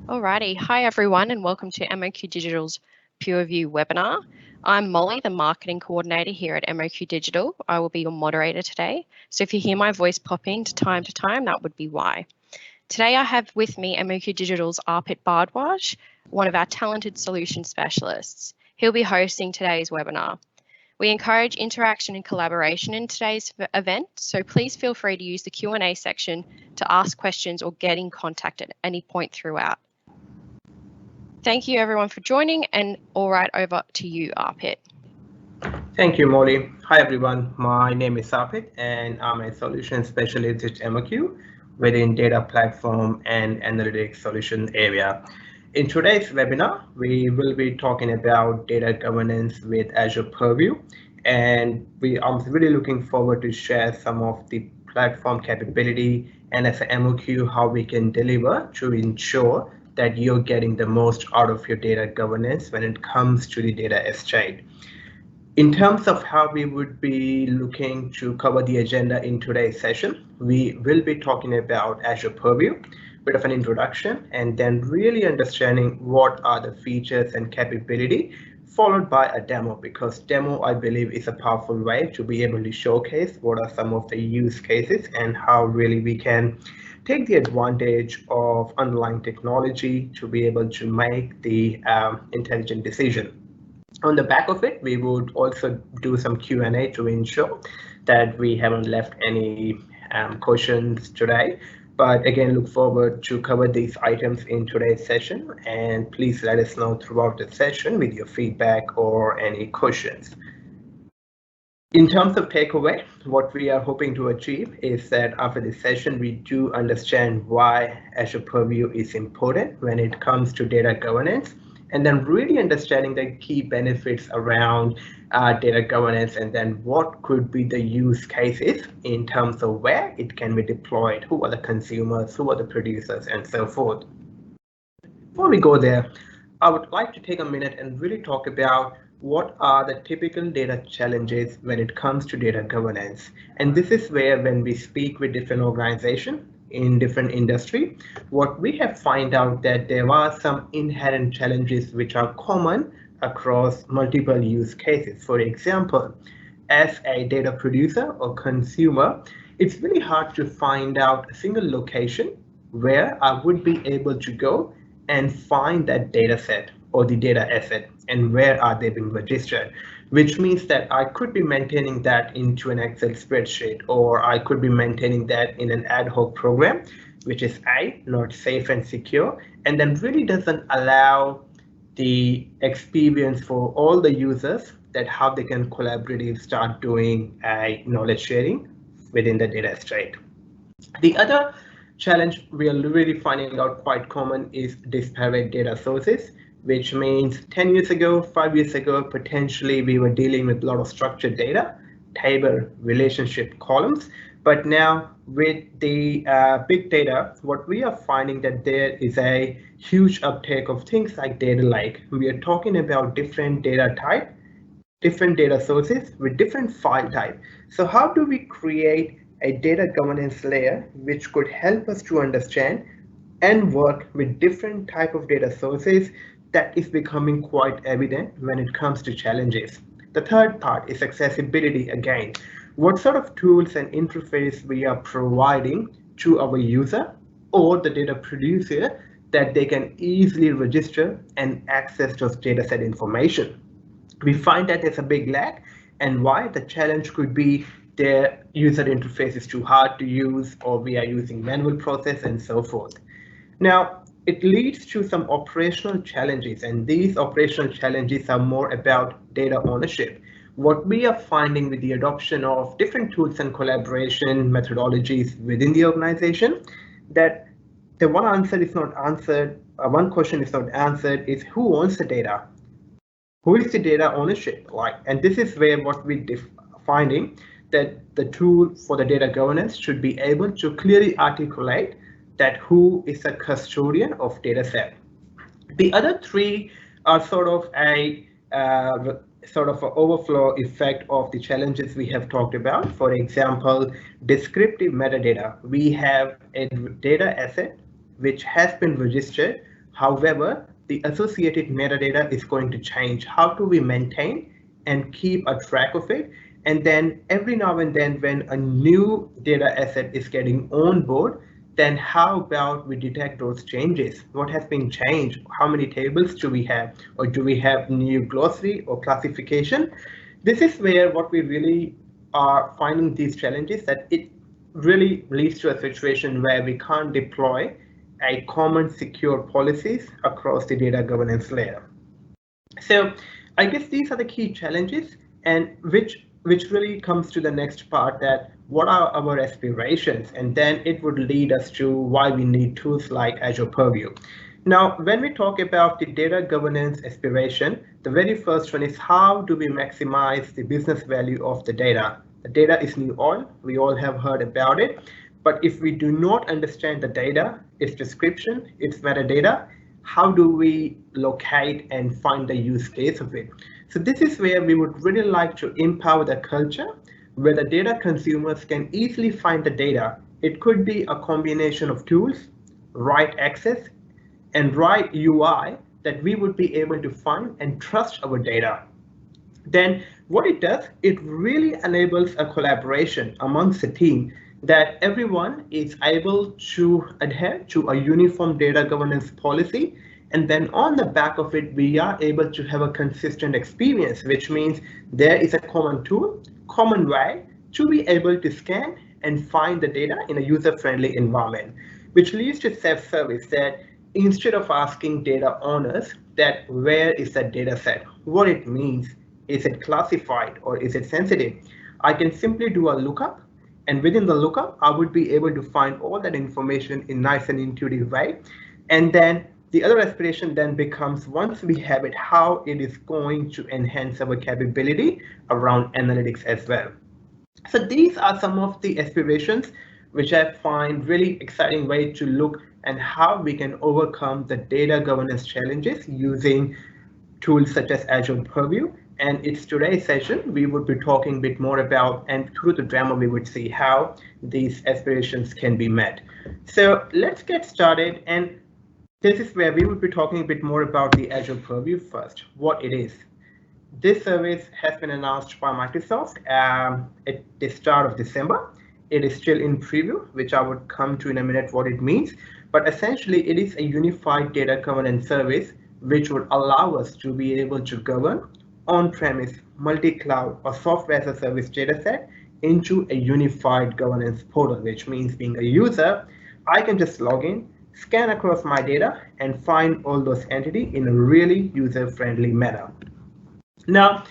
Alrighty, hi everyone and welcome to MOQdigital's Purview webinar. I'm Molly, the marketing coordinator here at MOQdigital. I will be your moderator today. So if you hear my voice popping to time, that would be why. Today I have with me MOQdigital's Arpit Bhardwaj, one of our talented solution specialists. He'll be hosting today's webinar. We encourage interaction and collaboration in today's event, so please feel free to use the Q&A section to ask questions or get in contact at any point throughout. Thank you everyone for joining, and all right, over to you, Arpit. Thank you, Molly. Hi everyone, my name is Arpit and I'm a solution specialist at MOQ within data platform and analytics solution area. In today's webinar, we will be talking about data governance with Azure Purview, and I'm really looking forward to share some of the platform capability and as a MOQ how we can deliver to ensure that you're getting the most out of your data governance when it comes to the data estate. In terms of how we would be looking to cover the agenda in today's session, we will be talking about Azure Purview, bit of an introduction, and then really understanding what are the features and capability, followed by a demo, because demo, I believe, is a powerful way to be able to showcase what are some of the use cases and how really we can take the advantage of underlying technology to be able to make the intelligent decision. On the back of it, we would also do some Q&A to ensure that we haven't left any questions today. But again, look forward to cover these items in today's session, and please let us know throughout the session with your feedback or any questions. In terms of takeaway, what we are hoping to achieve is that after this session, we do understand why Azure Purview is important when it comes to data governance, and then really understanding the key benefits around data governance, and then what could be the use cases in terms of where it can be deployed, who are the consumers, who are the producers, and so forth. Before we go there, I would like to take a minute and really talk about what are the typical data challenges when it comes to data governance. And this is where, when we speak with different organizations in different industry, what we have found out that there are some inherent challenges which are common across multiple use cases. For example, as a data producer or consumer, it's really hard to find out a single location where I would be able to go and find that data set or the data asset, and where are they being registered, which means that I could be maintaining that into an Excel spreadsheet, or I could be maintaining that in an ad hoc program, which is not safe and secure, and then really doesn't allow the experience for all the users that how they can collaboratively start doing knowledge sharing within the data estate. The other challenge we are really finding out quite common is disparate data sources, which means 10 years ago, 5 years ago, potentially we were dealing with a lot of structured data, table, relationship, columns. But now with the big data, what we are finding that there is a huge uptake of things like data lake. We are talking about different data type, different data sources with different file type. So how do we create a data governance layer which could help us to understand and work with different type of data sources? That is becoming quite evident when it comes to challenges. The third part is accessibility again. What sort of tools and interface we are providing to our user or the data producer that they can easily register and access those data set information. We find that there's a big lag, and why the challenge could be their user interface is too hard to use, or we are using manual process and so forth. Now, it leads to some operational challenges, and these operational challenges are more about data ownership. What we are finding with the adoption of different tools and collaboration methodologies within the organization, that the one answer is not answered, one question is not answered, is who owns the data? Who is the data ownership like? And this is where what we're finding that the tool for the data governance should be able to clearly articulate that who is a custodian of data set. The other three are sort of an overflow effect of the challenges we have talked about. For example, descriptive metadata. We have a data asset which has been registered. However, the associated metadata is going to change. How do we maintain and keep a track of it? And then every now and then when a new data asset is getting on board, then how about we detect those changes? What has been changed? How many tables do we have? Or do we have new glossary or classification? This is where what we really are finding these challenges, that it really leads to a situation where we can't deploy a common secure policies across the data governance layer. So I guess these are the key challenges, and which really comes to the next part, that what are our aspirations, and then it would lead us to why we need tools like Azure Purview. Now, when we talk about the data governance aspiration, the very first one is how do we maximize the business value of the data? The data is new oil, we all have heard about it, but if we do not understand the data, its description, its metadata, how do we locate and find the use case of it? So this is where we would really like to empower the culture where the data consumers can easily find the data. It could be a combination of tools, right access, and right UI that we would be able to find and trust our data. Then what it does, it really enables a collaboration amongst the team, that everyone is able to adhere to a uniform data governance policy. And then on the back of it, we are able to have a consistent experience, which means there is a common tool, common way to be able to scan and find the data in a user-friendly environment, which leads to self-service, that instead of asking data owners that where is that data set, what it means, is it classified or is it sensitive, I can simply do a lookup, and within the lookup, I would be able to find all that information in nice and intuitive way. And then the other aspiration then becomes, once we have it, how it is going to enhance our capability around analytics as well. So these are some of the aspirations which I find really exciting way to look and how we can overcome the data governance challenges using tools such as Azure Purview. And it's today's session, we would be talking a bit more about, and through the demo, we would see how these aspirations can be met. So let's get started. And this is where we would be talking a bit more about the Azure Purview first, what it is. This service has been announced by Microsoft at the start of December. It is still in preview, which I would come to in a minute what it means. But essentially, it is a unified data governance service which would allow us to be able to govern on-premise, multi-cloud, or software as a service dataset into a unified governance portal, which means being a user, I can just log in, scan across my data, and find all those entities in a really user-friendly manner. Now,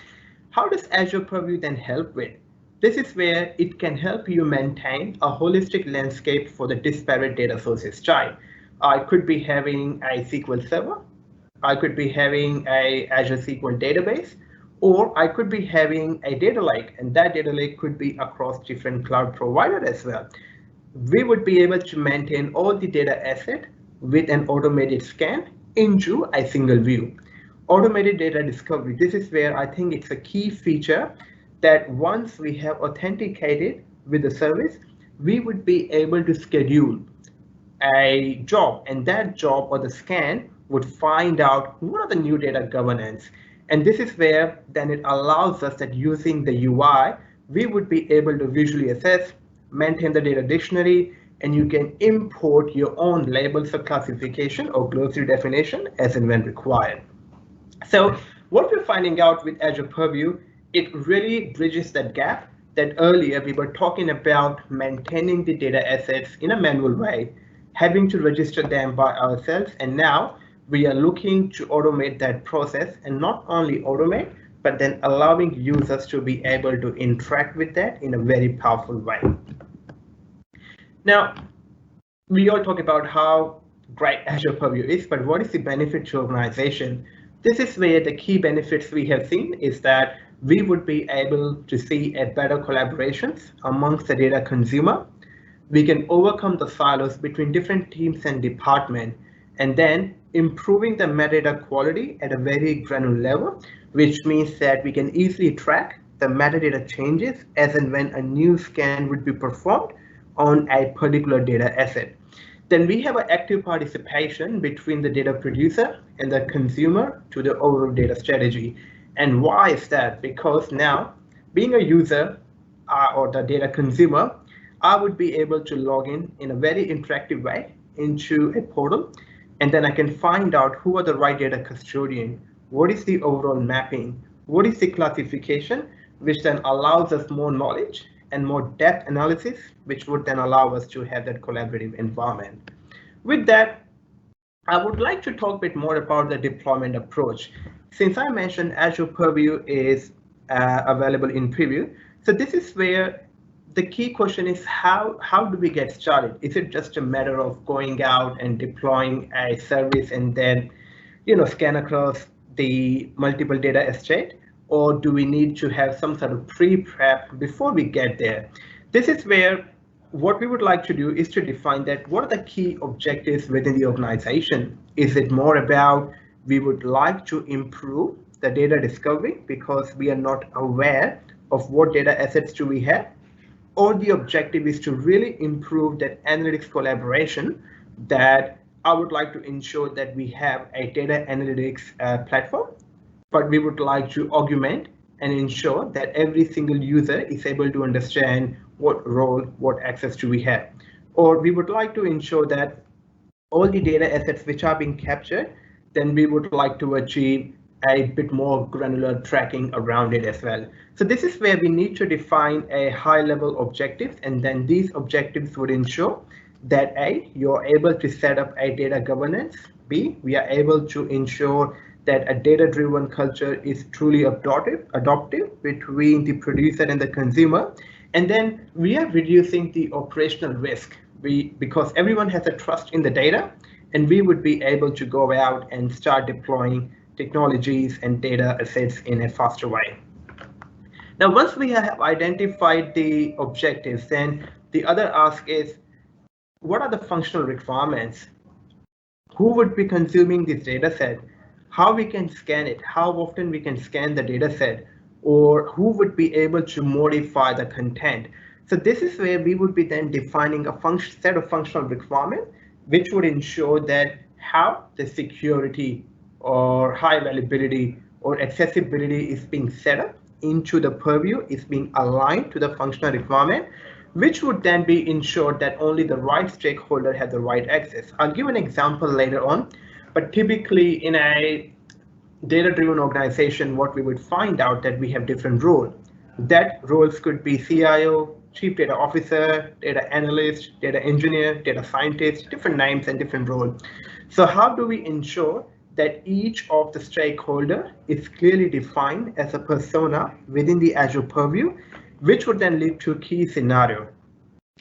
how does Azure Purview then help with? This is where it can help you maintain a holistic landscape for the disparate data sources type. I could be having a SQL Server, I could be having a Azure SQL database, or I could be having a data lake, and that data lake could be across different cloud providers as well. We would be able to maintain all the data asset with an automated scan into a single view. Automated data discovery, this is where I think it's a key feature, that once we have authenticated with the service, we would be able to schedule a job, and that job or the scan would find out what are the new data governance. And this is where then it allows us that using the UI, we would be able to visually assess, maintain the data dictionary, and you can import your own labels for classification or glossary definition as and when required. So what we're finding out with Azure Purview, it really bridges that gap that earlier we were talking about maintaining the data assets in a manual way, having to register them by ourselves, and now we are looking to automate that process, and not only automate, but then allowing users to be able to interact with that in a very powerful way. Now, we all talk about how great Azure Purview is, but what is the benefit to organization? This is where the key benefits we have seen is that we would be able to see a better collaborations amongst the data consumer. We can overcome the silos between different teams and departments, and then improving the metadata quality at a very granular level, which means that we can easily track the metadata changes as and when a new scan would be performed on a particular data asset. Then we have an active participation between the data producer and the consumer to the overall data strategy. And why is that? Because now, being a user or the data consumer, I would be able to log in a very interactive way into a portal, and then I can find out who are the right data custodian, what is the overall mapping, what is the classification, which then allows us more knowledge and more depth analysis, which would then allow us to have that collaborative environment. With that, I would like to talk a bit more about the deployment approach. Since I mentioned Azure Purview is available in preview, so this is where the key question is how do we get started? Is it just a matter of going out and deploying a service and then scan across the multiple data estate, or do we need to have some sort of pre-prep before we get there? This is where what we would like to do is to define that what are the key objectives within the organization. Is it more about we would like to improve the data discovery because we are not aware of what data assets do we have, or the objective is to really improve that analytics collaboration, that I would like to ensure that we have a data analytics platform, but we would like to augment and ensure that every single user is able to understand what role, what access do we have. Or we would like to ensure that all the data assets which are being captured, then we would like to achieve a bit more granular tracking around it as well. So this is where we need to define a high level objective, and then these objectives would ensure that A, you're able to set up a data governance, B, we are able to ensure that a data-driven culture is truly adoptive between the producer and the consumer, and then we are reducing the operational risk because everyone has a trust in the data, and we would be able to go out and start deploying technologies and data assets in a faster way. Now, once we have identified the objectives, then the other ask is, what are the functional requirements? Who would be consuming this data set? How we can scan it? How often we can scan the data set? Or who would be able to modify the content? So this is where we would be then defining a set of functional requirements, which would ensure that how the security or high availability or accessibility is being set up into the purview, is being aligned to the functional requirement, which would then be ensured that only the right stakeholder has the right access. I'll give an example later on, but typically in a data-driven organization, what we would find out that we have different roles. That roles could be CIO, Chief Data Officer, Data Analyst, Data Engineer, Data Scientist, different names and different roles. So how do we ensure that each of the stakeholder is clearly defined as a persona within the Azure Purview, which would then lead to a key scenario.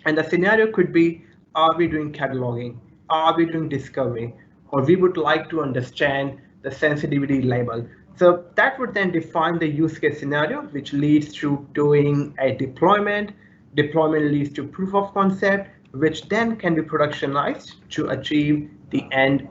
And the scenario could be, are we doing cataloging? Are we doing discovery? Or we would like to understand the sensitivity label. So that would then define the use case scenario, which leads to doing a deployment. Deployment leads to proof of concept, which then can be productionized to achieve the end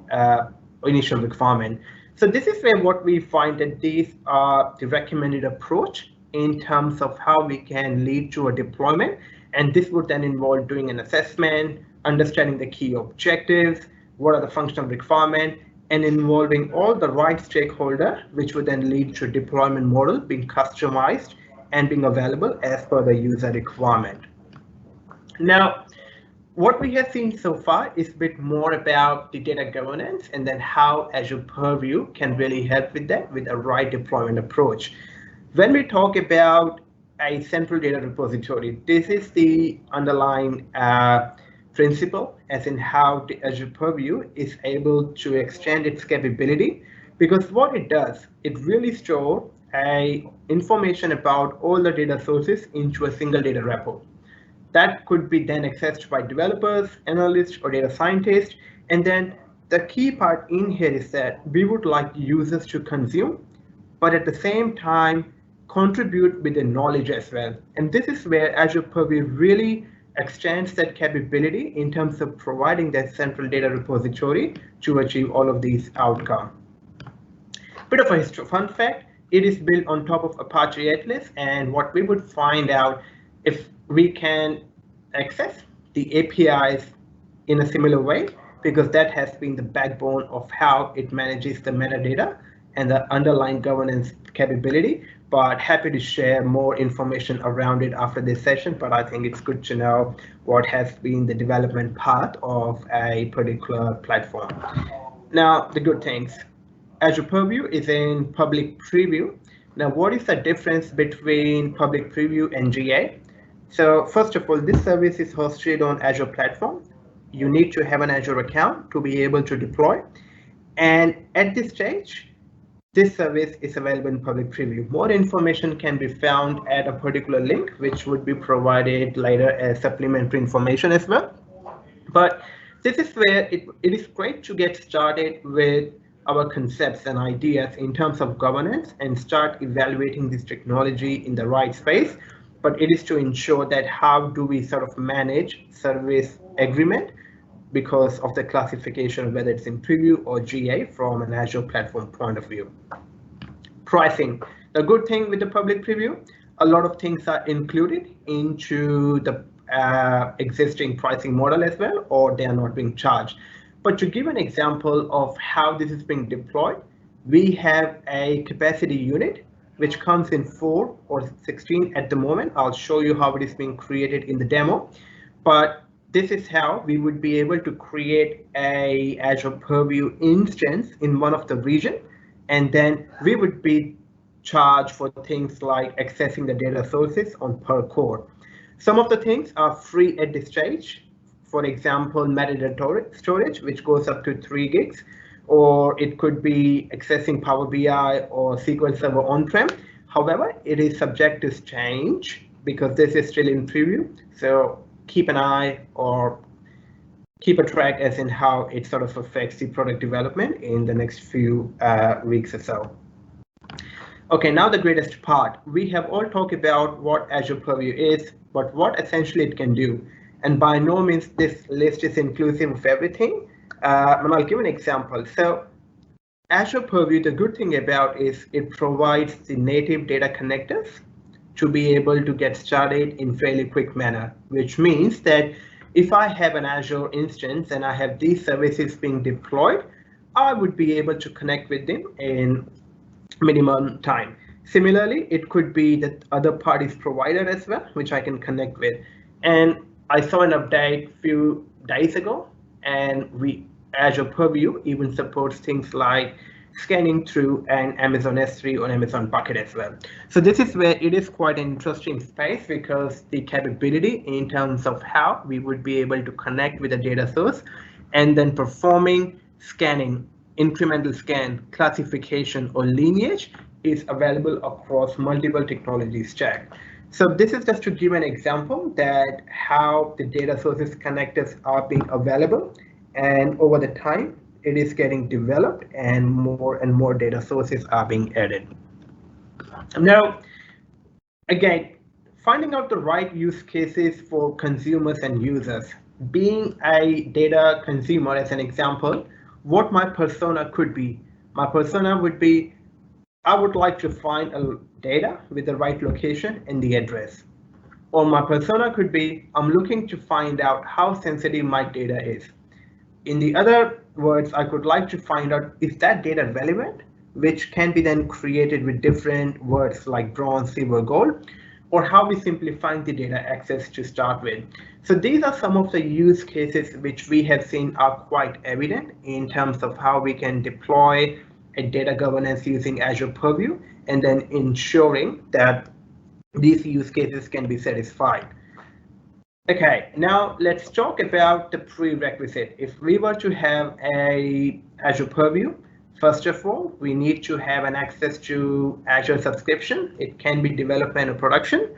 initial requirement. So this is where what we find that these are the recommended approach in terms of how we can lead to a deployment. And this would then involve doing an assessment, understanding the key objectives, what are the functional requirements, and involving all the right stakeholder, which would then lead to a deployment model being customized and being available as per the user requirement. Now, what we have seen so far is a bit more about the data governance and then how Azure Purview can really help with that with a right deployment approach. When we talk about a central data repository, this is the underlying principle, as in how the Azure Purview is able to extend its capability, because what it does, it really stores information about all the data sources into a single data repo. That could be then accessed by developers, analysts, or data scientists. And then the key part in here is that we would like users to consume, but at the same time, contribute with the knowledge as well. And this is where Azure Purview really extends that capability in terms of providing that central data repository to achieve all of these outcomes. Bit of a fun fact, it is built on top of Apache Atlas, and what we would find out, if we can access the APIs in a similar way, because that has been the backbone of how it manages the metadata and the underlying governance capability. But happy to share more information around it after this session. But I think it's good to know what has been the development path of a particular platform. Now, the good things. Azure Purview is in public preview. Now, what is the difference between public preview and GA? So first of all, this service is hosted on Azure platform. You need to have an Azure account to be able to deploy. And at this stage, this service is available in public preview. More information can be found at a particular link, which would be provided later as supplementary information as well. But this is where it is great to get started with our concepts and ideas in terms of governance and start evaluating this technology in the right space. But it is to ensure that how do we sort of manage service agreement because of the classification, whether it's in preview or GA from an Azure platform point of view. Pricing. The good thing with the public preview, a lot of things are included into the existing pricing model as well, or they are not being charged. But to give an example of how this is being deployed, we have a capacity unit which comes in 4 or 16 at the moment. I'll show you how it is being created in the demo. But this is how we would be able to create a Azure Purview instance in one of the region, and then we would be charged for things like accessing the data sources on per core. Some of the things are free at this stage. For example, metadata storage, which goes up to 3 gigs, or it could be accessing Power BI or SQL Server on-prem. However, it is subject to change because this is still in preview. So keep an eye or keep a track as in how it sort of affects the product development in the next few weeks or so. Okay, now the greatest part. We have all talked about what Azure Purview is, but what essentially it can do. And by no means this list is inclusive of everything. And I'll give an example. So Azure Purview, the good thing about is it provides the native data connectors to be able to get started in fairly quick manner, which means that if I have an Azure instance and I have these services being deployed, I would be able to connect with them in minimum time. Similarly, it could be that other parties provider as well, which I can connect with. And I saw an update a few days ago, and Azure Purview even supports things like scanning through an Amazon S3 or Amazon bucket as well. So this is where it is quite an interesting space because the capability in terms of how we would be able to connect with a data source and then performing scanning, incremental scan, classification, or lineage is available across multiple technology stack. So this is just to give an example that how the data sources connectors are being available, and over the time it is getting developed and more data sources are being added. Now, again, finding out the right use cases for consumers and users. Being a data consumer, as an example, what my persona could be. My persona would be, I would like to find a data with the right location and the address. Or my persona could be, I'm looking to find out how sensitive my data is. In the other words, I could like to find out, is that data relevant, which can be then created with different words like bronze, silver, gold, or how we simplify the data access to start with. So these are some of the use cases which we have seen are quite evident in terms of how we can deploy a data governance using Azure Purview and then ensuring that these use cases can be satisfied. Okay, now let's talk about the prerequisite. If we were to have a Azure Purview, first of all, we need to have an access to Azure subscription. It can be development or production.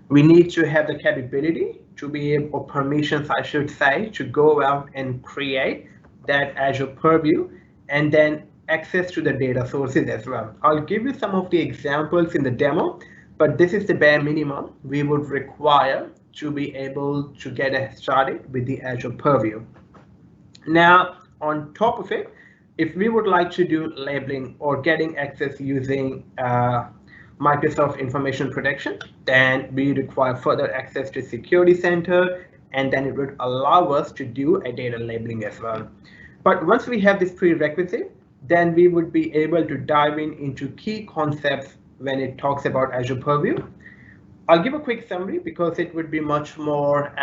We need to have the capability to be able, or permissions, I should say, to go out and create that Azure Purview and then access to the data sources as well. I'll give you some of the examples in the demo, but this is the bare minimum we would require to be able to get started with the Azure Purview. Now, on top of it, if we would like to do labeling or getting access using Microsoft Information Protection, then we require further access to Security Center and then it would allow us to do a data labeling as well. But once we have this prerequisite, then we would be able to dive into key concepts when it talks about Azure Purview. I'll give a quick summary because it would be much more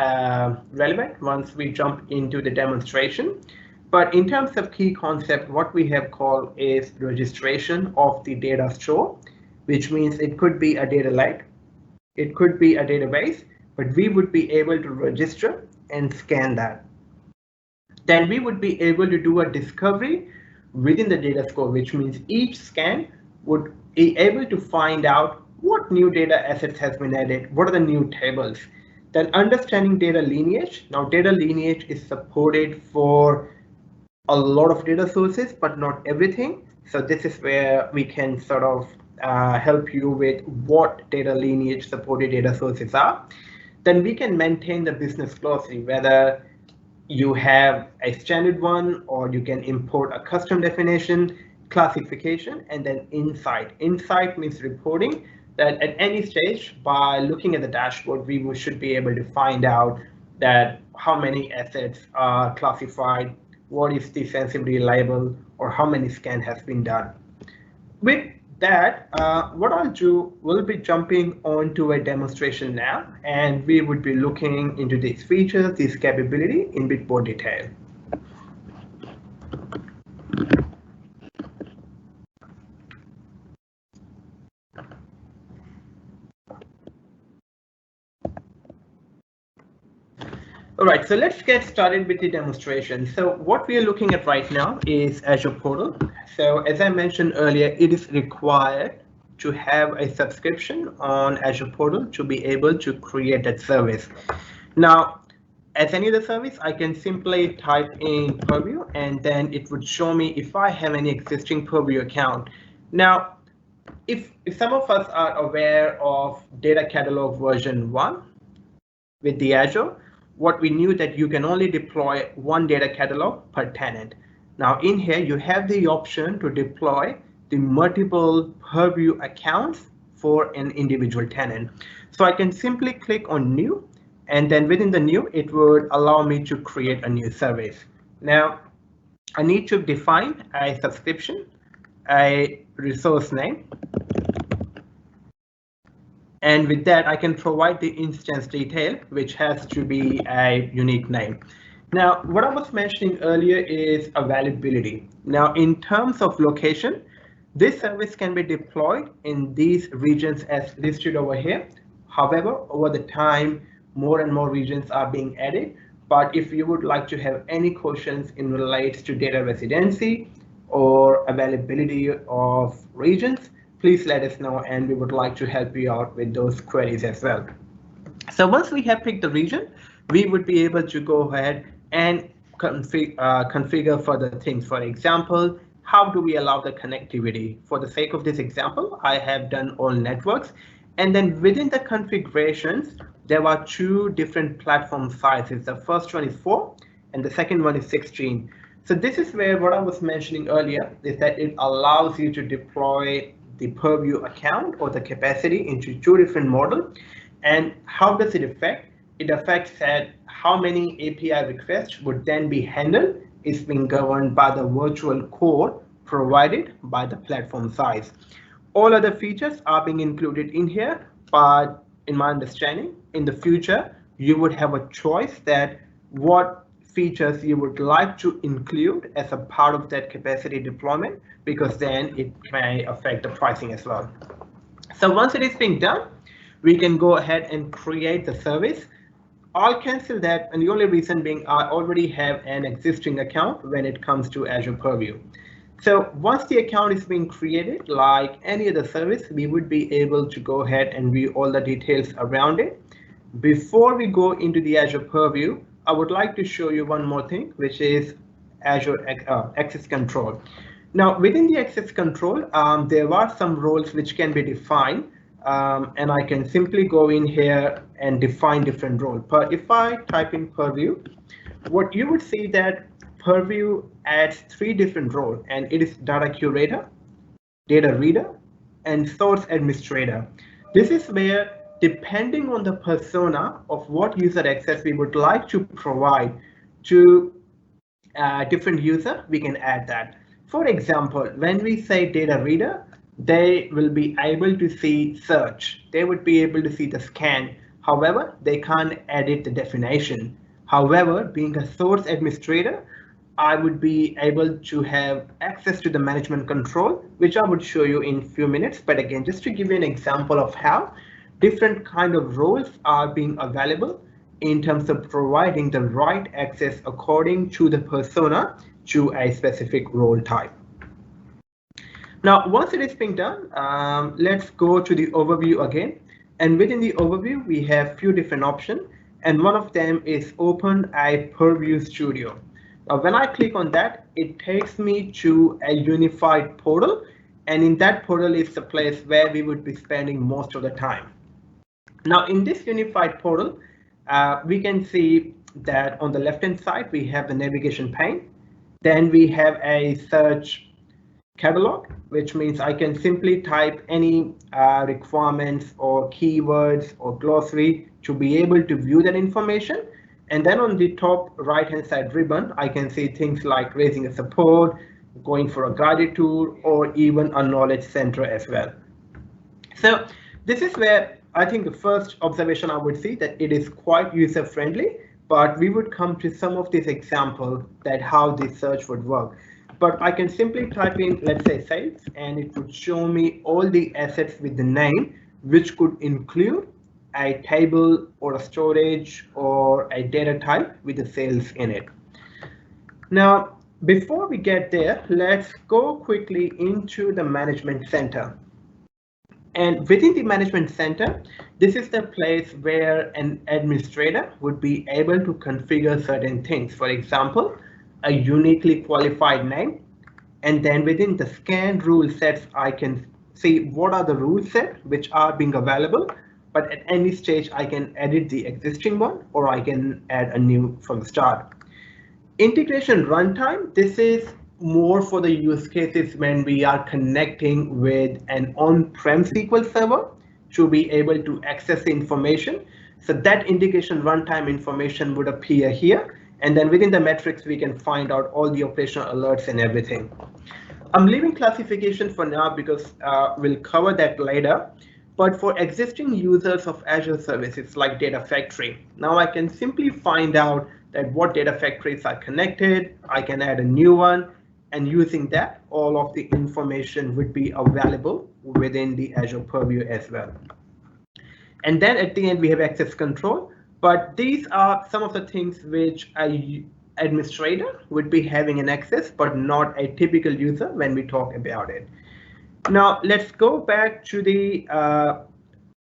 relevant once we jump into the demonstration. But in terms of key concept, what we have called is registration of the data store, which means it could be a data lake, it could be a database, but we would be able to register and scan that. Then we would be able to do a discovery within the data store, which means each scan would be able to find out what new data assets has been added, what are the new tables. Then understanding data lineage. Now data lineage is supported for a lot of data sources, but not everything. So this is where we can sort of help you with what data lineage supported data sources are. Then we can maintain the business glossary, whether you have a standard one or you can import a custom definition, classification, and then insight. Insight means reporting, that at any stage by looking at the dashboard, we should be able to find out that how many assets are classified, what is the sensitivity label, or how many scan has been done. With that, what I'll do, we'll be jumping onto a demonstration now, and we would be looking into these features, this capability in bit more detail. All right, so let's get started with the demonstration. So what we are looking at right now is Azure Portal. So as I mentioned earlier, it is required to have a subscription on Azure Portal to be able to create that service. Now, as any other service, I can simply type in Purview, and then it would show me if I have any existing Purview account. Now, if some of us are aware of Data Catalog version 1 with the Azure, what we knew that you can only deploy one data catalog per tenant. Now in here, you have the option to deploy the multiple Purview accounts for an individual tenant. So I can simply click on new, and then within the new, it would allow me to create a new service. Now I need to define a subscription, a resource name, and with that, I can provide the instance detail, which has to be a unique name. Now, what I was mentioning earlier is availability. Now, in terms of location, this service can be deployed in these regions as listed over here. However, over the time, more and more regions are being added. But if you would like to have any questions in relates to data residency or availability of regions, please let us know, and we would like to help you out with those queries as well. So once we have picked the region, we would be able to go ahead and configure further things. For example, how do we allow the connectivity? For the sake of this example, I have done all networks. And then within the configurations, there are two different platform sizes. The first one is 4, and the second one is 16. So this is where what I was mentioning earlier is that it allows you to deploy the Purview account or the capacity into two different models. And how does it affect? It affects that how many API requests would then be handled is being governed by the virtual core provided by the platform size. All other features are being included in here, but in my understanding, in the future, you would have a choice that what features you would like to include as a part of that capacity deployment, because then it may affect the pricing as well. So once it is being done, we can go ahead and create the service. I'll cancel that, and the only reason being I already have an existing account when it comes to Azure Purview. So once the account is being created, like any other service, we would be able to go ahead and view all the details around it. Before we go into the Azure Purview, I would like to show you one more thing, which is Azure Access Control. Now, within the Access Control, there are some roles which can be defined, and I can simply go in here and define different roles. But if I type in Purview, what you would see that Purview adds 3 different roles, and it is data curator, data reader, and source administrator. This is where depending on the persona of what user access we would like to provide to different user, we can add that. For example, when we say data reader, they will be able to see search. They would be able to see the scan. However, they can't edit the definition. However, being a source administrator, I would be able to have access to the management control, which I would show you in a few minutes. But again, just to give you an example of how different kind of roles are being available in terms of providing the right access according to the persona to a specific role type. Now, once it is being done, let's go to the overview again. And within the overview, we have a few different options. And one of them is open a Purview Studio. Now, when I click on that, it takes me to a unified portal. And in that portal is the place where we would be spending most of the time. Now, in this unified portal, we can see that on the left-hand side, we have the navigation pane. Then we have a search catalog, which means I can simply type any requirements or keywords or glossary to be able to view that information. And then on the top right-hand side ribbon, I can see things like raising a support, going for a guided tour, or even a knowledge center as well. So this is where I think the first observation I would see that it is quite user friendly, but we would come to some of these examples that how this search would work. But I can simply type in, let's say, sales, and it would show me all the assets with the name, which could include a table or a storage or a data type with the sales in it. Now, before we get there, let's go quickly into the management center. And within the management center, this is the place where an administrator would be able to configure certain things. For example, a uniquely qualified name. And then within the scan rule sets, I can see what are the rule sets which are being available. But at any stage, I can edit the existing one, or I can add a new from the start. Integration runtime, this is more for the use cases when we are connecting with an on-prem SQL server to be able to access the information. So that integration runtime information would appear here. And then within the metrics, we can find out all the operational alerts and everything. I'm leaving classification for now because we'll cover that later. But for existing users of Azure services like Data Factory, now I can simply find out that what data factories are connected. I can add a new one, and using that, all of the information would be available within the Azure Purview as well. And then at the end, we have access control. But these are some of the things which an administrator would be having an access, but not a typical user when we talk about it. Now, let's go back to the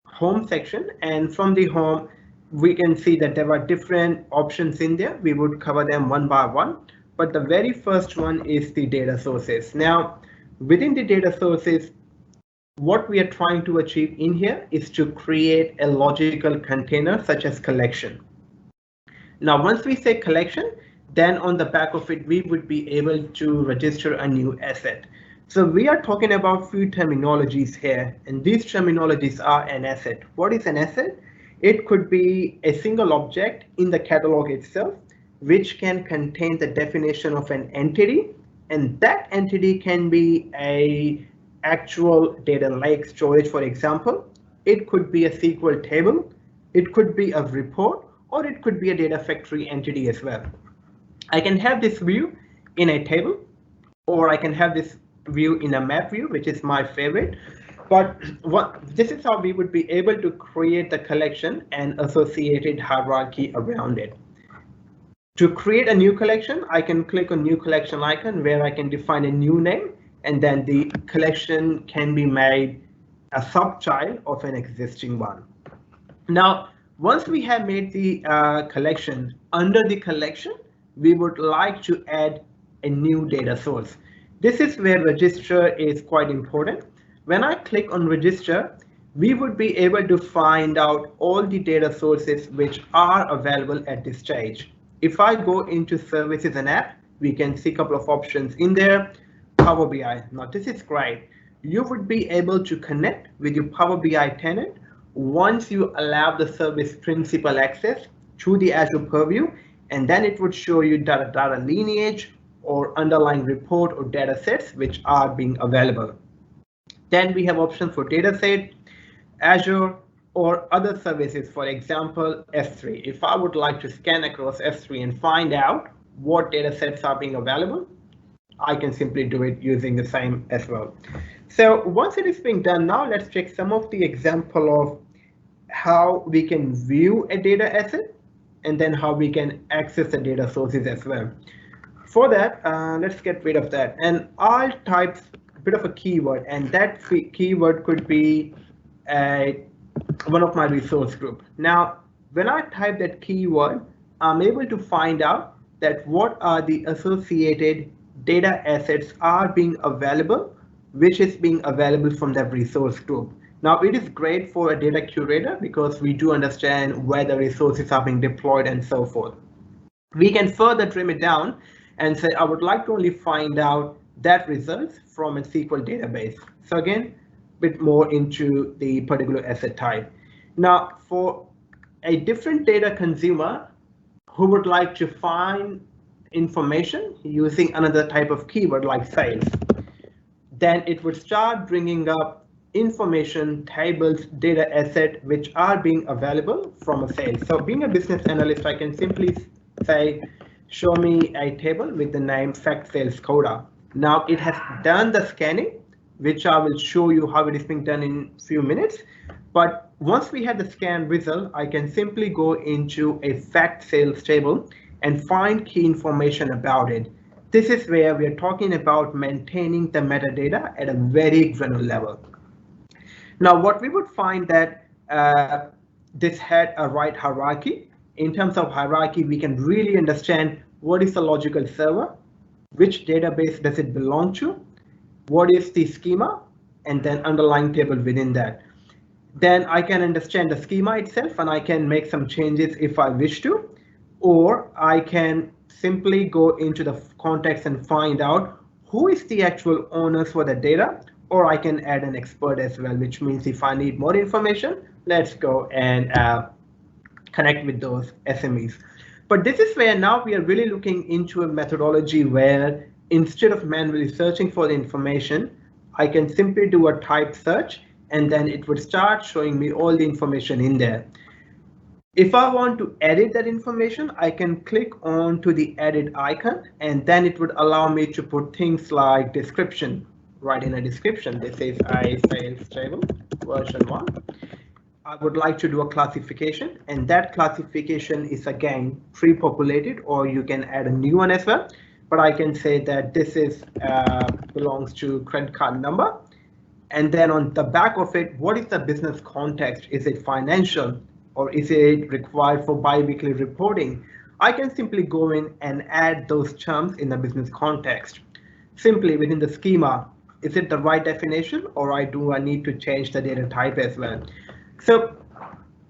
home section. And from the home, we can see that there are different options in there. We would cover them one by one. But the very first one is the data sources. Now, within the data sources, what we are trying to achieve in here is to create a logical container such as collection. Now, once we say collection, then on the back of it, we would be able to register a new asset. So we are talking about few terminologies here, and these terminologies are an asset. What is an asset? It could be a single object in the catalog itself, which can contain the definition of an entity, and that entity can be a actual data lake storage, for example. It could be a SQL table, it could be a report, or it could be a data factory entity as well. I can have this view in a table, or I can have this view in a map view, which is my favorite. But this is how we would be able to create the collection and associated hierarchy around it. To create a new collection, I can click on new collection icon where I can define a new name, and then the collection can be made a subchild of an existing one. Now, once we have made the collection, under the collection, we would like to add a new data source. This is where register is quite important. When I click on register, we would be able to find out all the data sources which are available at this stage. If I go into services and app, we can see a couple of options in there. Power BI. Now this is great. You would be able to connect with your Power BI tenant, once you allow the service principal access to the Azure Purview, and then it would show you data lineage or underlying report or data sets which are being available. Then we have options for dataset, Azure, or other services, for example, S3. If I would like to scan across S3 and find out what data sets are being available, I can simply do it using the same as well. So once it is being done, now let's check some of the example of how we can view a data asset and then how we can access the data sources as well. For that, let's get rid of that. And I'll type a bit of a keyword, and that keyword could be one of my resource group. Now, when I type that keyword, I'm able to find out that what are the associated data assets are being available, which is being available from that resource group. Now, it is great for a data curator because we do understand where the resources are being deployed and so forth. We can further trim it down and say, I would like to only find out that results from a SQL database. So again, a bit more into the particular asset type. Now, for a different data consumer who would like to find information using another type of keyword like sales, then it would start bringing up information, tables, data asset, which are being available from a sales. So being a business analyst, I can simply say, show me a table with the name fact sales quota. Now it has done the scanning, which I will show you how it is being done in a few minutes. But once we have the scan result, I can simply go into a fact sales table and find key information about it. This is where we are talking about maintaining the metadata at a very granular level. Now, what we would find that this had a right hierarchy. In terms of hierarchy, we can really understand what is the logical server, which database does it belong to, what is the schema, and then underlying table within that. Then I can understand the schema itself and I can make some changes if I wish to, or I can simply go into the context and find out who is the actual owners for the data, or I can add an expert as well, which means if I need more information, let's go and connect with those SMEs. But this is where now we are really looking into a methodology where instead of manually searching for the information, I can simply do a type search and then it would start showing me all the information in there. If I want to edit that information, I can click on to the edit icon and then it would allow me to put things like description. Write in a description. This is a sales table version 1. I would like to do a classification, and that classification is again pre-populated, or you can add a new one as well. But I can say that this is belongs to credit card number. And then on the back of it, what is the business context? Is it financial or is it required for bi-weekly reporting? I can simply go in and add those terms in the business context. Simply within the schema, is it the right definition or do I need to change the data type as well? So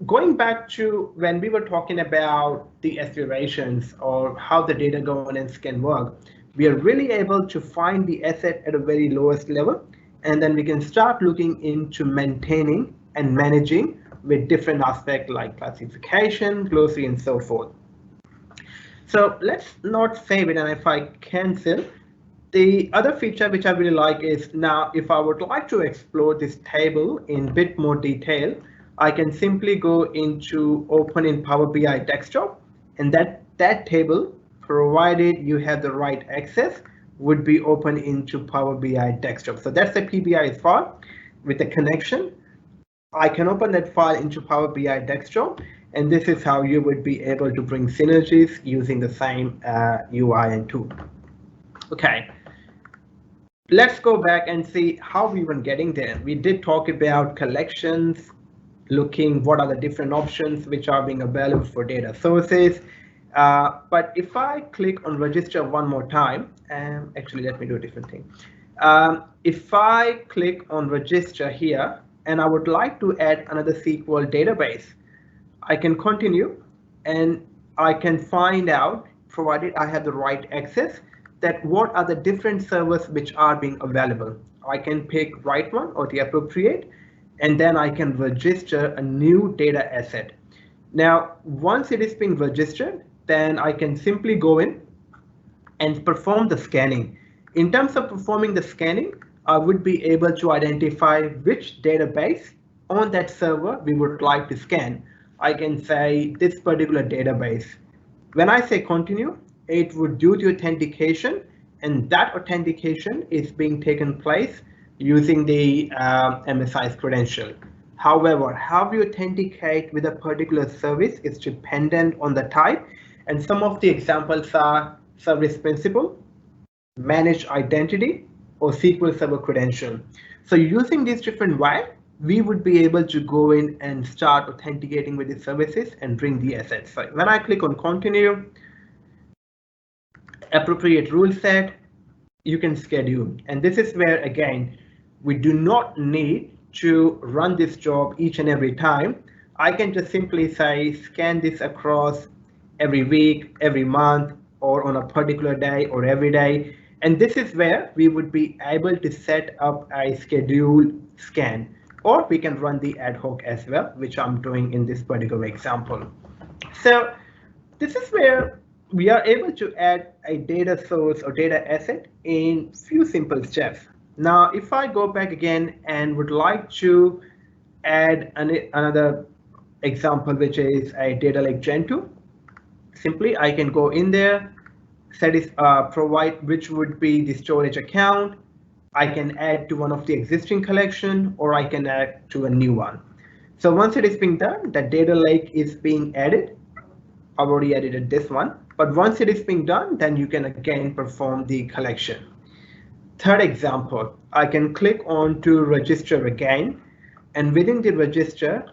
going back to when we were talking about the aspirations or how the data governance can work, we are really able to find the asset at a very lowest level, and then we can start looking into maintaining and managing with different aspects like classification, glossary, and so forth. So let's not save it, and if I cancel, the other feature which I really like is now if I would like to explore this table in a bit more detail, I can simply go into open in Power BI desktop, and that table, provided you have the right access, would be open into Power BI desktop. So that's the PBI file with the connection. I can open that file into Power BI desktop, and this is how you would be able to bring synergies using the same UI and tool. Okay. Let's go back and see how we were getting there. We did talk about collections, looking what are the different options which are being available for data sources. But if I click on register one more time, actually let me do a different thing. If I click on register here and I would like to add another SQL database, I can continue and I can find out, provided I have the right access, that what are the different servers which are being available. I can pick right one or the appropriate, and then I can register a new data asset. Now, once it is being registered, then I can simply go in and perform the scanning. In terms of performing the scanning, I would be able to identify which database on that server we would like to scan. I can say this particular database. When I say continue, it would do the authentication, and that authentication is being taken place using the MSI's credential. However, how you authenticate with a particular service is dependent on the type, and some of the examples are service principal, managed identity, or SQL Server credential. So using these different ways, we would be able to go in and start authenticating with the services and bring the assets. So when I click on continue, appropriate rule set, you can schedule. And this is where, again, we do not need to run this job each and every time. I can just simply say scan this across every week, every month, or on a particular day or every day. And this is where we would be able to set up a scheduled scan, or we can run the ad hoc as well, which I'm doing in this particular example. So this is where we are able to add a data source or data asset in few simple steps. Now, if I go back again and would like to add another example, which is a data lake Gen 2, simply I can go in there, provide which would be the storage account. I can add to one of the existing collection, or I can add to a new one. So once it is being done, the data lake is being added. I've already edited this one, but once it is being done, then you can again perform the collection. Third example, I can click on to register again, and within the register,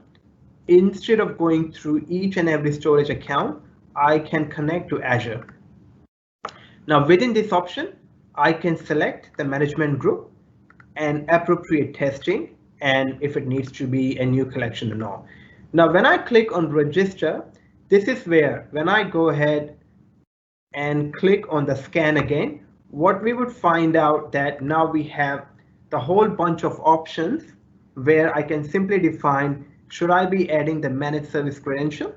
instead of going through each and every storage account, I can connect to Azure. Now within this option, I can select the management group and appropriate testing, and if it needs to be a new collection or not. Now when I click on register, this is where when I go ahead and click on the scan again, what we would find out that now we have the whole bunch of options where I can simply define, should I be adding the managed service credential,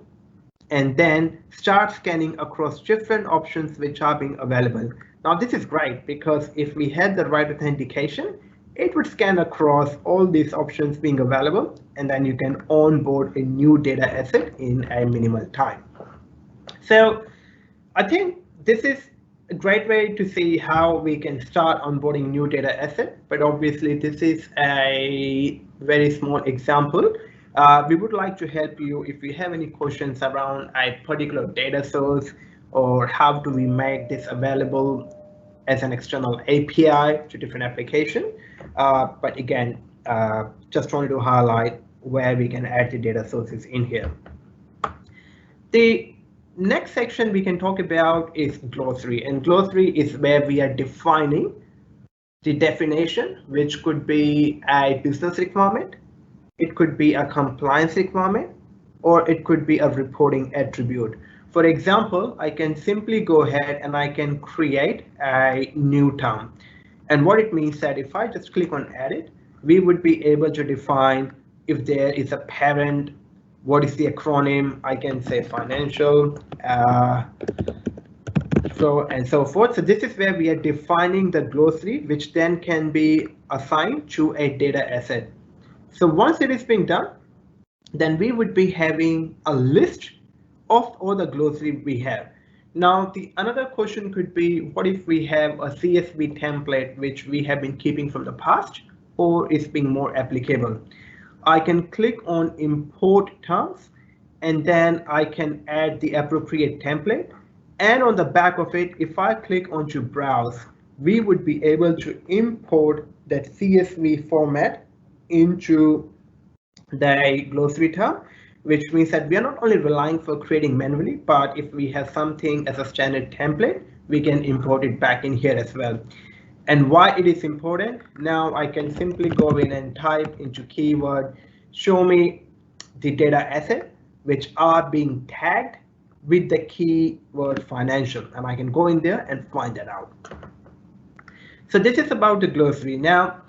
and then start scanning across different options which are being available. Now this is great because if we had the right authentication, it would scan across all these options being available, and then you can onboard a new data asset in a minimal time. So I think this is a great way to see how we can start onboarding new data asset, but obviously this is a very small example. We would like to help you if you have any questions around a particular data source, or how do we make this available as an external API to different application. But again, just wanted to highlight where we can add the data sources in here. The next section we can talk about is glossary, and glossary is where we are defining the definition, which could be a business requirement, it could be a compliance requirement, or it could be a reporting attribute. For example, I can simply go ahead and I can create a new term. And what it means that if I just click on edit, we would be able to define if there is a parent, what is the acronym, I can say financial, so and so forth. So this is where we are defining the glossary, which then can be assigned to a data asset. So once it is being done, then we would be having a list of all the glossary we have. Now, the another question could be, what if we have a CSV template, which we have been keeping from the past, or is being more applicable? I can click on import terms, and then I can add the appropriate template. And on the back of it, if I click on to browse, we would be able to import that CSV format into the glossary term, which means that we are not only relying for creating manually, but if we have something as a standard template, we can import it back in here as well. And why it is important, now I can simply go in and type into keyword, show me the data asset which are being tagged with the keyword financial, and I can go in there and find that out. So this is about the glossary. Now,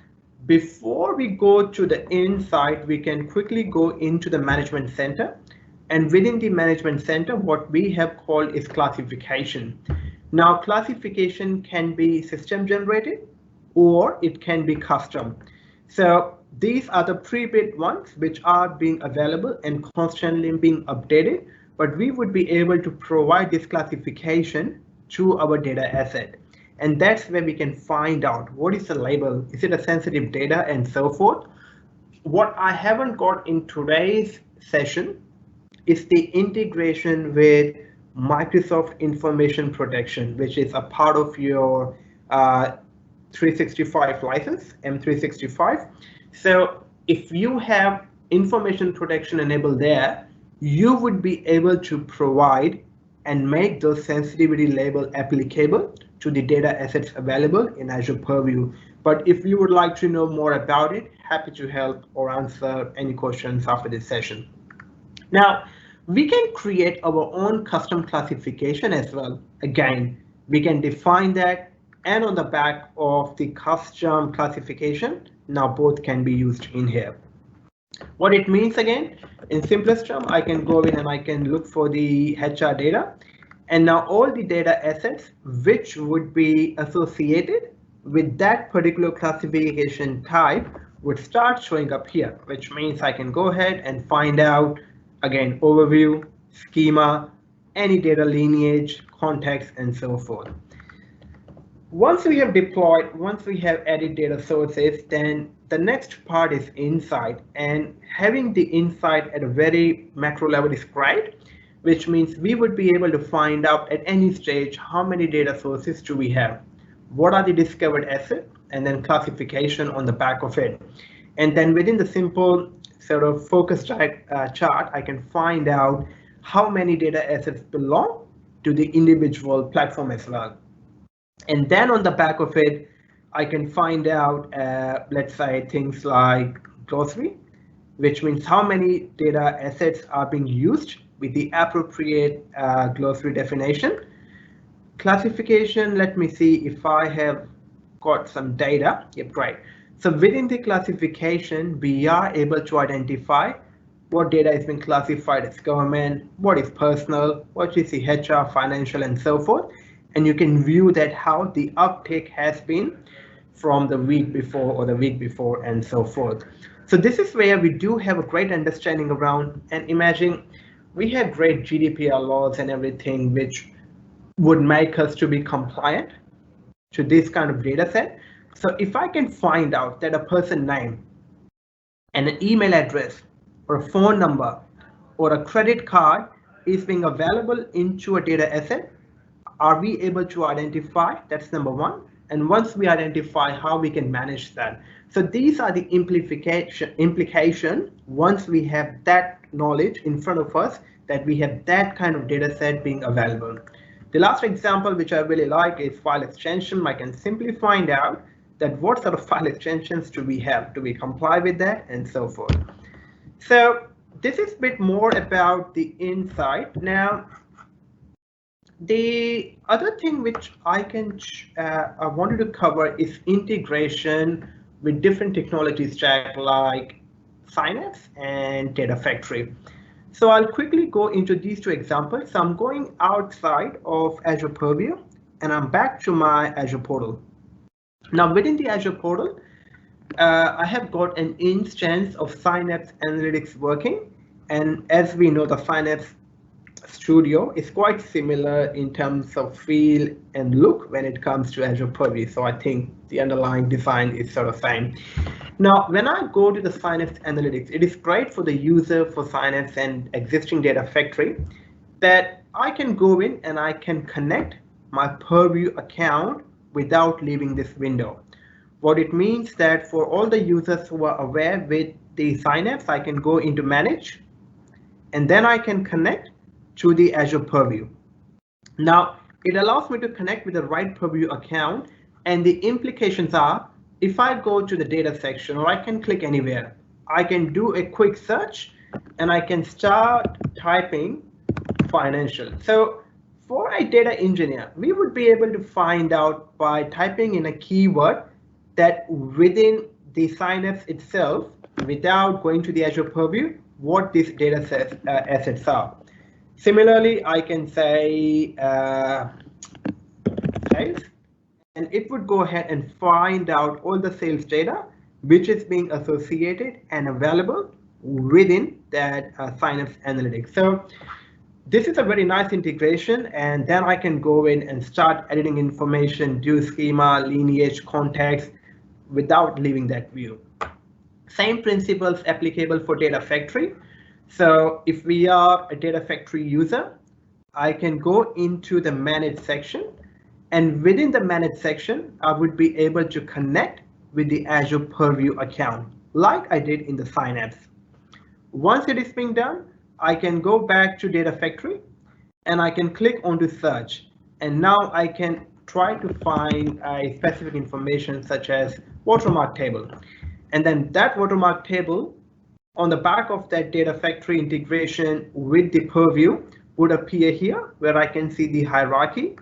Before we go to the insight, we can quickly go into the management center. And within the management center, what we have called is classification. Now, classification can be system generated or it can be custom. So these are the pre-built ones which are being available and constantly being updated, but we would be able to provide this classification to our data asset. And that's where we can find out what is the label, is it a sensitive data and so forth. What I haven't got in today's session is the integration with Microsoft Information Protection, which is a part of your 365 license, M365. So if you have information protection enabled there, you would be able to provide and make those sensitivity label applicable to the data assets available in Azure Purview. But if you would like to know more about it, happy to help or answer any questions after this session. Now, we can create our own custom classification as well. Again, we can define that, and on the back of the custom classification, now both can be used in here. What it means again, in simplest term, I can go in and I can look for the HR data, and now all the data assets which would be associated with that particular classification type would start showing up here, which means I can go ahead and find out, again, overview, schema, any data lineage, context, and so forth. Once we have deployed, once we have added data sources, then the next part is insight, and having the insight at a very macro level is great, which means we would be able to find out at any stage how many data sources do we have, what are the discovered assets, and then classification on the back of it. And then within the simple sort of focus chart, I can find out how many data assets belong to the individual platform as well. And then on the back of it, I can find out, let's say, things like Glossary, which means how many data assets are being used with the appropriate Glossary definition. Classification, let me see if I have got some data. Yep, great. So within the classification, we are able to identify what data is being classified as government, what is personal, what is the HR, financial, and so forth. And you can view that how the uptake has been from the week before or the week before and so forth. So this is where we do have a great understanding around, and imagine we have great GDPR laws and everything which would make us to be compliant to this kind of data set. So if I can find out that a person name and an email address or a phone number or a credit card is being available into a data asset, are we able to identify? That's number one. And once we identify, how we can manage that. So these are the implication once we have that knowledge in front of us, that we have that kind of data set being available. The last example, which I really like, is file extension. I can simply find out that what sort of file extensions do we have? Do we comply with that? And so forth. So this is a bit more about the insight. Now, the other thing which I wanted to cover is integration with different technology stack like Synapse and Data Factory. So I'll quickly go into these two examples. So I'm going outside of Azure Purview and I'm back to my Azure Portal. Now within the Azure Portal, I have got an instance of Synapse Analytics working. And as we know, the Synapse Studio is quite similar in terms of feel and look when it comes to Azure Purview. So I think the underlying design is sort of same. Now, when I go to the Synapse Analytics, it is great for the user for Synapse and existing Data Factory that I can go in and I can connect my Purview account without leaving this window. What it means that for all the users who are aware with the Synapse, I can go into Manage, and then I can connect to the Azure Purview. Now, it allows me to connect with the right Purview account, and the implications are, if I go to the data section, or I can click anywhere, I can do a quick search and I can start typing financial. So for a data engineer, we would be able to find out by typing in a keyword that within the Synapse itself without going to the Azure Purview what these data sets, assets are. Similarly, I can say sales, and it would go ahead and find out all the sales data which is being associated and available within that Synapse analytics. So this is a very nice integration, and then I can go in and start editing information, do schema, lineage, context without leaving that view. Same principles applicable for Data Factory. So if we are a Data Factory user, I can go into the Manage section, and within the Manage section, I would be able to connect with the Azure Purview account, like I did in the Synapse. Once it is being done, I can go back to Data Factory and I can click onto search. And now I can try to find a specific information such as watermark table. And then that watermark table on the back of that Data Factory integration with the Purview would appear here, where I can see the hierarchy.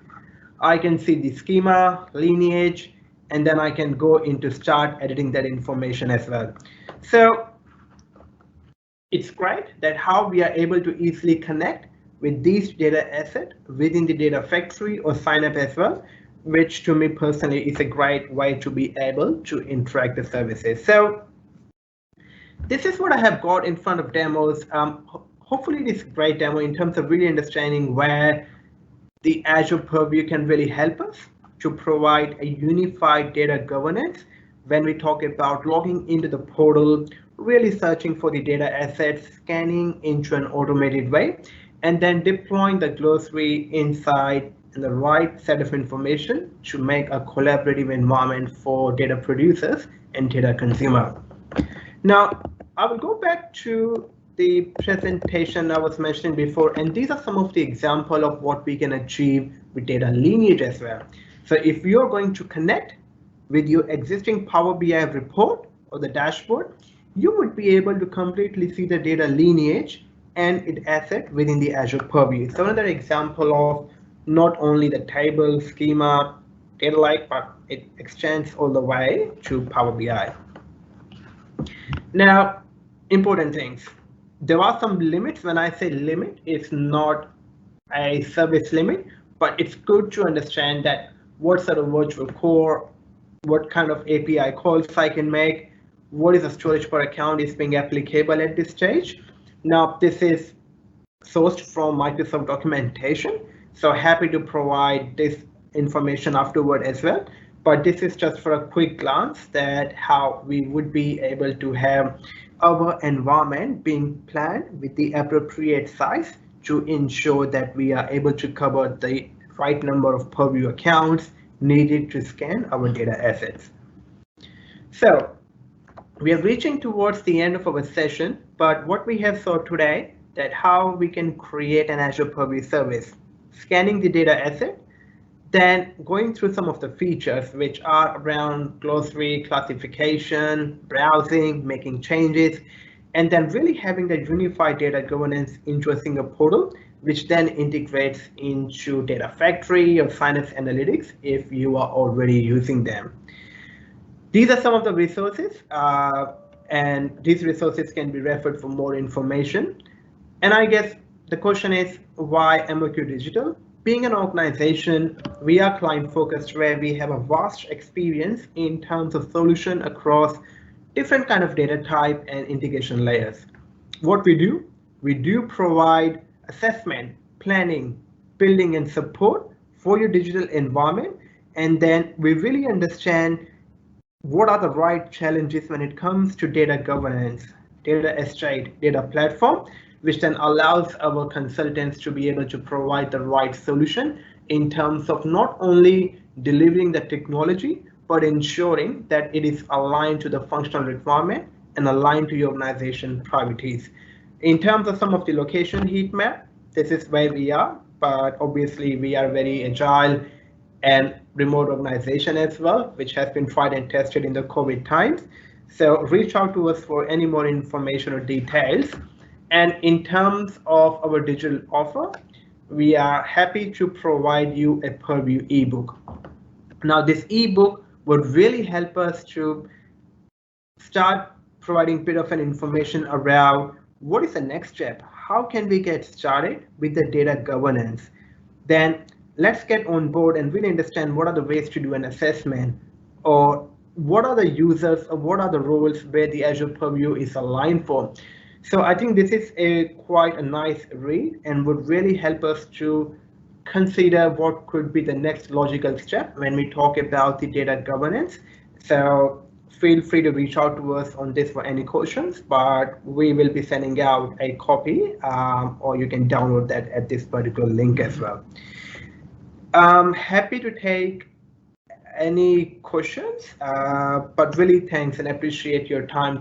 I can see the schema, lineage, and then I can go into start editing that information as well. So it's great that how we are able to easily connect with these data assets within the Data Factory or Synapse as well, which to me personally is a great way to be able to interact the services. So this is what I have got in front of demos. Hopefully this great demo in terms of really understanding where the Azure Purview can really help us to provide a unified data governance when we talk about logging into the portal, really searching for the data assets, scanning into an automated way, and then deploying the glossary inside the right set of information to make a collaborative environment for data producers and data consumer. Now, I will go back to the presentation I was mentioning before, and these are some of the examples of what we can achieve with data lineage as well. So if you're going to connect with your existing Power BI report or the dashboard, you would be able to completely see the data lineage and its asset within the Azure Purview. So another example of not only the table, schema, data lake, but it extends all the way to Power BI. Now, important things. There are some limits. When I say limit, it's not a service limit, but it's good to understand that what sort of virtual core, what kind of API calls I can make, what is the storage per account is being applicable at this stage. Now, this is sourced from Microsoft documentation, so happy to provide this information afterward as well. But this is just for a quick glance that how we would be able to have our environment being planned with the appropriate size to ensure that we are able to cover the right number of Purview accounts needed to scan our data assets. So we are reaching towards the end of our session, but what we have saw today that how we can create an Azure Purview service, scanning the data asset, then going through some of the features which are around glossary, classification, browsing, making changes, and then really having the unified data governance into a single portal, which then integrates into Data Factory or Synapse Analytics if you are already using them. These are some of the resources, and these resources can be referred for more information. And I guess the question is, why MOQdigital? Being an organization, we are client focused, where we have a vast experience in terms of solution across different kind of data type and integration layers. What we do provide assessment, planning, building and support for your digital environment. And then we really understand what are the right challenges when it comes to data governance, data estate, data platform, which then allows our consultants to be able to provide the right solution in terms of not only delivering the technology, but ensuring that it is aligned to the functional requirement and aligned to your organization priorities. In terms of some of the location heat map, this is where we are, but obviously we are very agile and remote organization as well, which has been tried and tested in the COVID times. So reach out to us for any more information or details. And in terms of our digital offer, we are happy to provide you a Purview ebook. Now, this ebook would really help us to start providing a bit of an information around what is the next step, how can we get started with the data governance. Then let's get on board and really understand what are the ways to do an assessment, or what are the users, or what are the roles where the Azure Purview is aligned for. So I think this is quite a nice read and would really help us to consider what could be the next logical step when we talk about the data governance. So feel free to reach out to us on this for any questions, but we will be sending out a copy, or you can download that at this particular link as well. I'm happy to take any questions, but really thanks and appreciate your time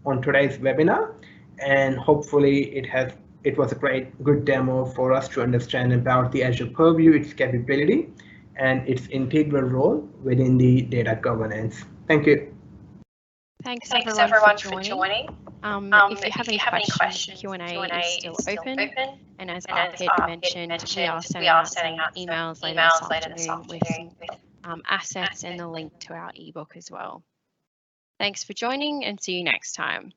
on today's webinar, and hopefully it was a good demo for us to understand about the Azure Purview, its capability, and its integral role within the data governance. Thank you. Thanks everyone for joining. If you have any questions, Q&A is still open. And as Arpit mentioned, we are sending out some emails later this afternoon with some assets and the link to our ebook as well. Thanks for joining, and see you next time.